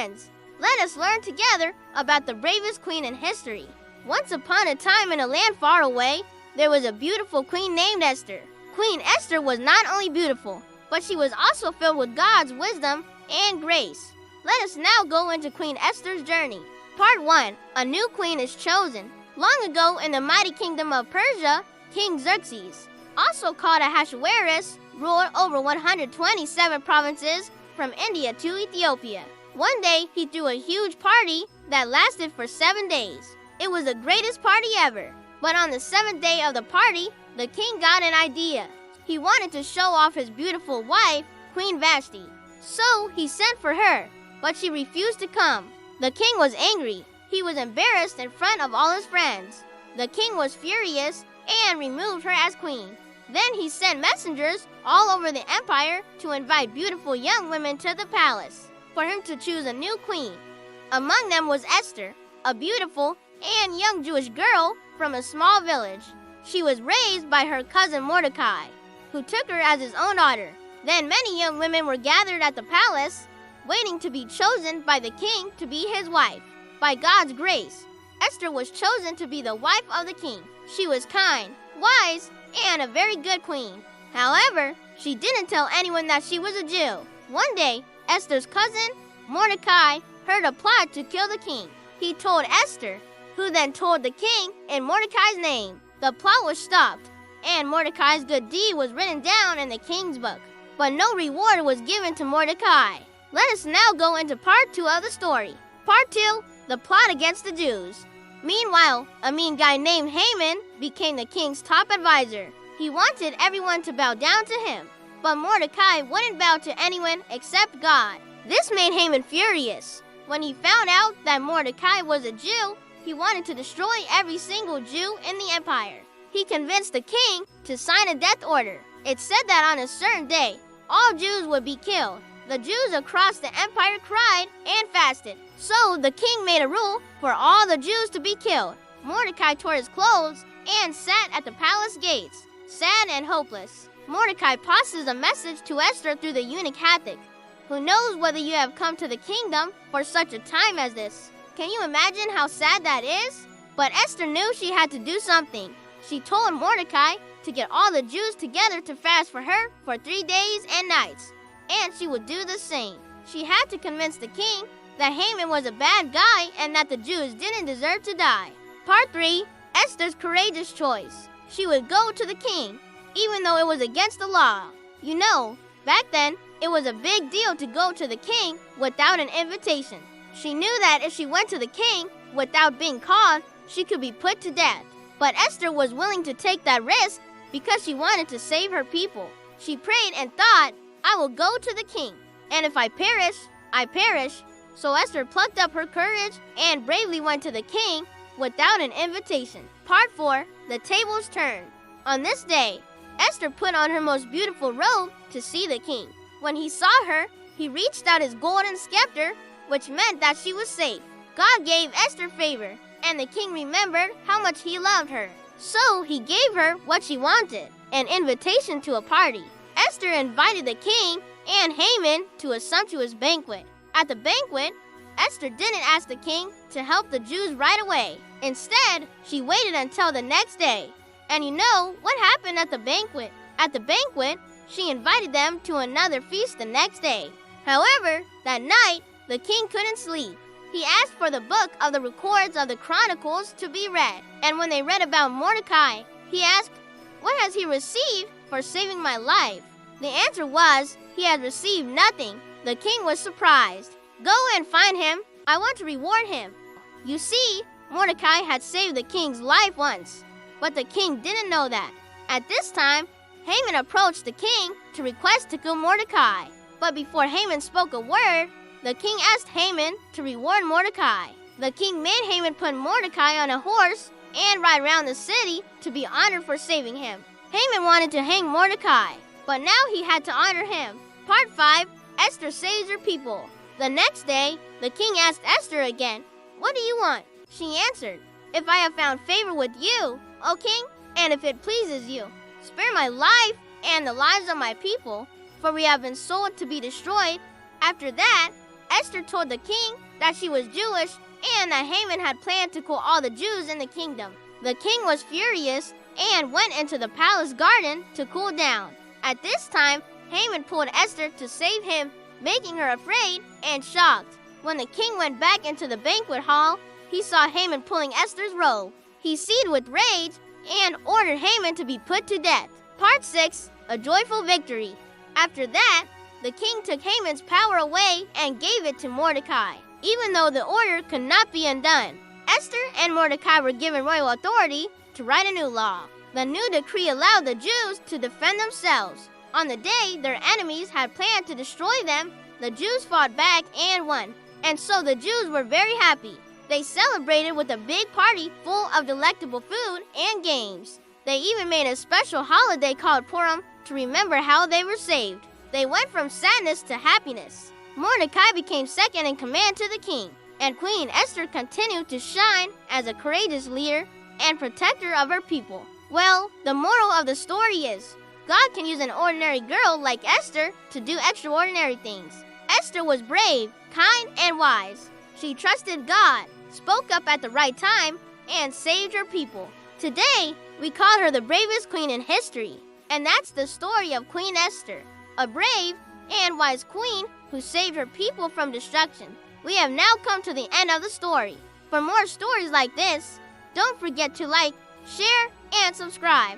friends, let us learn together about the bravest queen in history. Once upon a time in a land far away, there was a beautiful queen named Esther. Queen Esther was not only beautiful, but she was also filled with God's wisdom and grace. Let us now go into Queen Esther's journey. Part 1. A new queen is chosen. Long ago in the mighty kingdom of Persia, King Xerxes, also called Ahasuerus, ruled over 127 provinces from India to Ethiopia. One day, he threw a huge party that lasted for 7 days. It was the greatest party ever. But on the 7th day of the party, the king got an idea. He wanted to show off his beautiful wife, Queen Vashti. So he sent for her, but she refused to come. The king was angry. He was embarrassed in front of all his friends. The king was furious and removed her as queen. Then he sent messengers all over the empire to invite beautiful young women to the palace for him to choose a new queen. Among them was Esther, a beautiful and young Jewish girl from a small village. She was raised by her cousin Mordecai, who took her as his own daughter. Then many young women were gathered at the palace, waiting to be chosen by the king to be his wife. By God's grace, Esther was chosen to be the wife of the king. She was kind, wise, and a very good queen. However, she didn't tell anyone that she was a Jew. One day, Esther's cousin, Mordecai, heard a plot to kill the king. He told Esther, who then told the king in Mordecai's name. The plot was stopped, and Mordecai's good deed was written down in the king's book. But no reward was given to Mordecai. Let us now go into part 2 of the story. Part 2, the plot against the Jews. Meanwhile, a mean guy named Haman became the king's top advisor. He wanted everyone to bow down to him, but Mordecai wouldn't bow to anyone except God. This made Haman furious. When he found out that Mordecai was a Jew, he wanted to destroy every single Jew in the empire. He convinced the king to sign a death order. It said that on a certain day, all Jews would be killed. The Jews across the empire cried and fasted. So the king made a rule for all the Jews to be killed. Mordecai tore his clothes and sat at the palace gates, sad and hopeless. Mordecai passes a message to Esther through the eunuch Hathach. Who knows whether you have come to the kingdom for such a time as this? Can you imagine how sad that is? But Esther knew she had to do something. She told Mordecai to get all the Jews together to fast for her for 3 days and nights, and she would do the same. She had to convince the king that Haman was a bad guy and that the Jews didn't deserve to die. Part 3, Esther's courageous choice. She would go to the king, even though it was against the law. You know, back then, it was a big deal to go to the king without an invitation. She knew that if she went to the king without being called, she could be put to death. But Esther was willing to take that risk because she wanted to save her people. She prayed and thought, I will go to the king, and if I perish, I perish. So Esther plucked up her courage and bravely went to the king without an invitation. Part 4, the tables turned. On this day, Esther put on her most beautiful robe to see the king. When he saw her, he reached out his golden scepter, which meant that she was safe. God gave Esther favor, and the king remembered how much he loved her. So he gave her what she wanted, an invitation to a party. Esther invited the king and Haman to a sumptuous banquet. At the banquet, Esther didn't ask the king to help the Jews right away. Instead, she waited until the next day. And you know what happened at the banquet? At the banquet, she invited them to another feast the next day. However, that night, the king couldn't sleep. He asked for the book of the records of the Chronicles to be read. And when they read about Mordecai, he asked, what has he received for saving my life? The answer was, he has received nothing. The king was surprised. Go and find him. I want to reward him. You see, Mordecai had saved the king's life once, but the king didn't know that. At this time, Haman approached the king to request to kill Mordecai. But before Haman spoke a word, the king asked Haman to reward Mordecai. The king made Haman put Mordecai on a horse and ride around the city to be honored for saving him. Haman wanted to hang Mordecai, but now he had to honor him. Part 5, Esther saves her people. The next day, the king asked Esther again, what do you want? She answered, if I have found favor with you, O king, and if it pleases you, spare my life and the lives of my people, for we have been sold to be destroyed. After that, Esther told the king that she was Jewish and that Haman had planned to kill all the Jews in the kingdom. The king was furious and went into the palace garden to cool down. At this time, Haman pulled Esther to save him, making her afraid and shocked. When the king went back into the banquet hall, he saw Haman pulling Esther's robe. He seethed with rage and ordered Haman to be put to death. Part 6, A Joyful Victory. After that, the king took Haman's power away and gave it to Mordecai, even though the order could not be undone. Esther and Mordecai were given royal authority to write a new law. The new decree allowed the Jews to defend themselves. On the day their enemies had planned to destroy them, the Jews fought back and won. And so the Jews were very happy. They celebrated with a big party full of delectable food and games. They even made a special holiday called Purim to remember how they were saved. They went from sadness to happiness. Mordecai became second in command to the king, and Queen Esther continued to shine as a courageous leader and protector of her people. Well, the moral of the story is, God can use an ordinary girl like Esther to do extraordinary things. Esther was brave, kind, and wise. She trusted God, spoke up at the right time, and saved her people. Today, we call her the bravest queen in history. And that's the story of Queen Esther, a brave and wise queen who saved her people from destruction. We have now come to the end of the story. For more stories like this, don't forget to like, share, and subscribe.